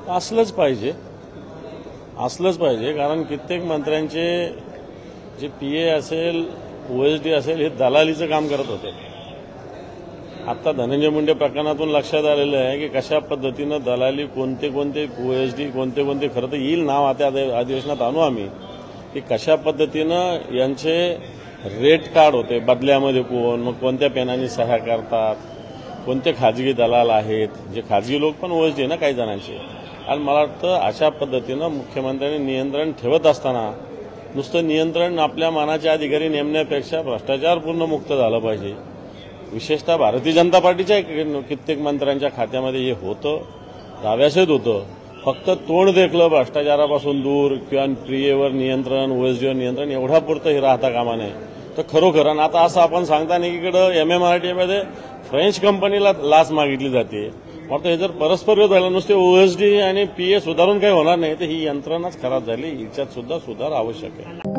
असलंच पाहिजे कारण कित्येक मंत्र्यांचे जे पीए असेल ओएसडी असेल हे दलालीचं काम करत होते। आता धनंजय मुंडे प्रकरणातून लक्षात आलेलं आहे की कशा पद्धतीनं दलाली कोणते ओएसडी कोणते खरं तर येईल नाव आता अधिवेशनात आणू आम्ही की कशा पद्धतीनं यांचे रेट कार्ड होते बदल्यामध्ये कोण मग कोणत्या पेनांनी सह्या करतात कोणते खाजगी दलाल आहेत जे खाजगी लोक पण ओएसडी ना काही जणांचे। आणि मला वाटतं अशा पद्धतीनं मुख्यमंत्र्यांनी नियंत्रण ठेवत असताना नुसतं नियंत्रण आपल्या मानाचे अधिकारी नेमण्यापेक्षा भ्रष्टाचारपूर्ण मुक्त झालं पाहिजे। विशेषतः भारतीय जनता पार्टीच्या कित्येक मंत्र्यांच्या खात्यामध्ये हे होतं दाव्यासहित होतं फक्त तोंड देखलं भ्रष्टाचारापासून दूर किंवा पीएवर नियंत्रण ओएसडीवर नियंत्रण एवढा पुरतं हे राहता कामा नये। तर खरोखर आता असं आपण सांगता नाही एकीकडे MMRDA फ्रेंच कंपनीला लाच मागितली जाते मात्र हे जर परस्पर झालं नुसते ओएसडी आणि पीए सुधारून काही होणार नाही तर ही यंत्रणाच खराब झाली हिच्यात सुद्धा सुधार आवश्यक आहे।